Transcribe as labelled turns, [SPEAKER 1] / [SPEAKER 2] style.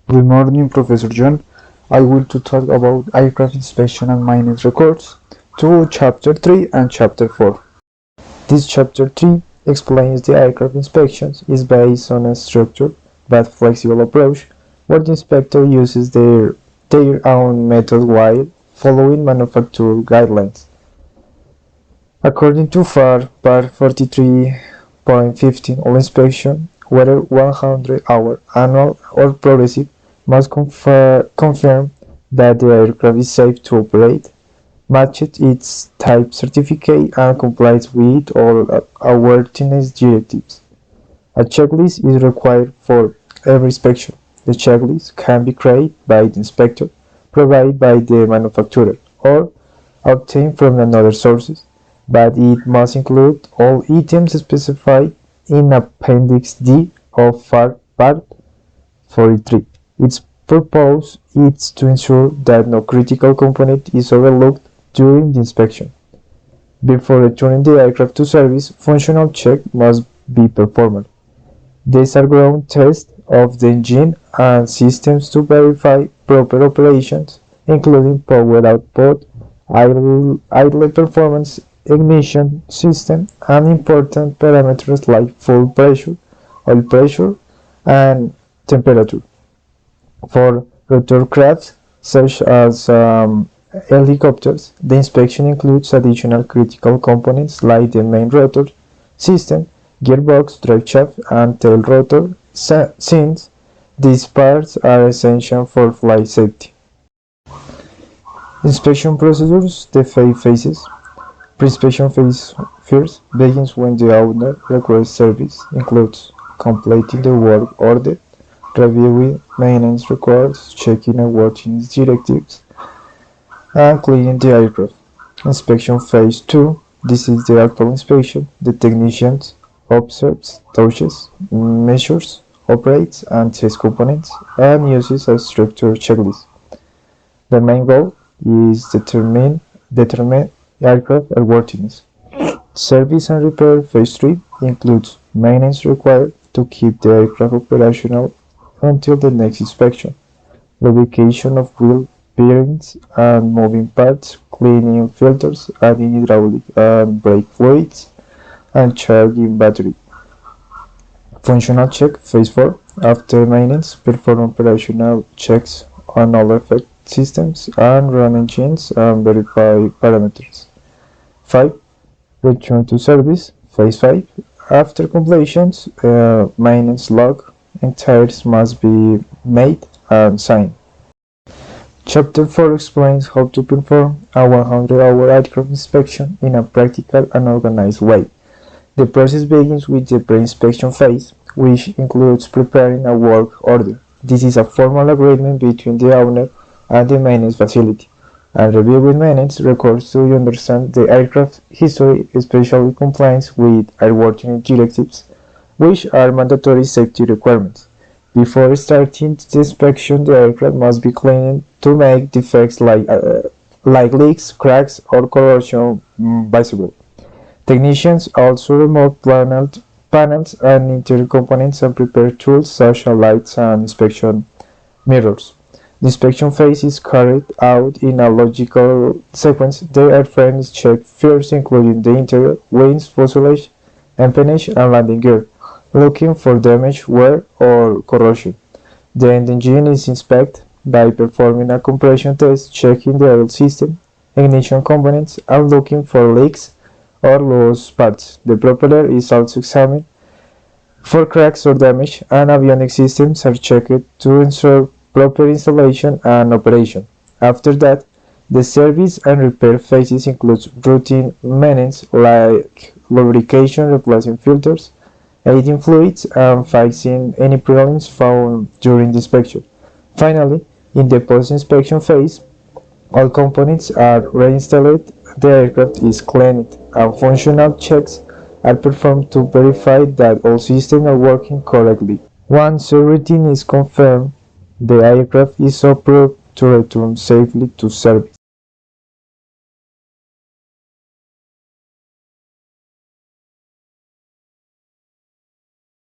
[SPEAKER 1] Good morning, Professor John. I will to talk about aircraft inspection and maintenance records to Chapter 3 and Chapter 4. This Chapter 3 explains the aircraft inspections is based on a structured but flexible approach where the inspector uses their own method while following manufacturer guidelines. According to FAR Part 43.15, all inspection, whether 100-hour, annual, or progressive, must confirm that the aircraft is safe to operate, matches its type certificate, and complies with all airworthiness directives. A checklist is required for every inspection. The checklist can be created by the inspector, provided by the manufacturer, or obtained from another sources, but it must include all items specified in Appendix D of FAR Part 43. Its purpose is to ensure that no critical component is overlooked during the inspection. Before returning the aircraft to service, functional check must be performed. These are ground tests of the engine and systems to verify proper operations, including power output, idle performance, ignition system, and important parameters like fuel pressure, oil pressure, and temperature. For rotorcraft, such as helicopters, the inspection includes additional critical components like the main rotor system, gearbox, driveshaft, and tail rotor, since these parts are essential for flight safety. Inspection procedures, the phases. Pre-inspection phase first begins when the owner requests service, includes completing the work order, reviewing maintenance records, checking airworthiness directives, and cleaning the aircraft. Inspection phase 2. This is the actual inspection. The technicians observes, touches, measures, operates, and tests components, and uses a structured checklist. The main goal is determine aircraft airworthiness. Service and repair phase 3 includes maintenance required to keep the aircraft operational until the next inspection, lubrication of wheel bearings and moving parts, cleaning filters, adding hydraulic and brake fluids, and charging battery. Functional check phase 4. After maintenance, perform operational checks on all effect systems and run engines and verify parameters. 5. Return to service phase 5. After completion, maintenance log entries must be made and signed. Chapter 4 explains how to perform a 100-hour aircraft inspection in a practical and organized way. The process begins with the pre-inspection phase, which includes preparing a work order. This is a formal agreement between the owner and the maintenance facility, and reviewing maintenance records to understand the aircraft history, especially compliance with airworthiness directives, which are mandatory safety requirements. Before starting the inspection, the aircraft must be cleaned to make defects like leaks, cracks, or corrosion visible. Technicians also remove panels and interior components and prepare tools such as lights and inspection mirrors. The inspection phase is carried out in a logical sequence. The airframe is checked first, including the interior, wings, fuselage, empennage, and landing gear, looking for damage, wear, or corrosion. Then the engine is inspected by performing a compression test, checking the oil system, ignition components, and looking for leaks or loose parts. The propeller is also examined for cracks or damage, and avionics systems are checked to ensure proper installation and operation. After that, the service and repair phases include routine maintenance like lubrication, replacing filters, adding fluids, and fixing any problems found during the inspection. Finally, in the post-inspection phase, all components are reinstalled, the aircraft is cleaned, and functional checks are performed to verify that all systems are working correctly. Once everything is confirmed, the aircraft is approved to return safely to service.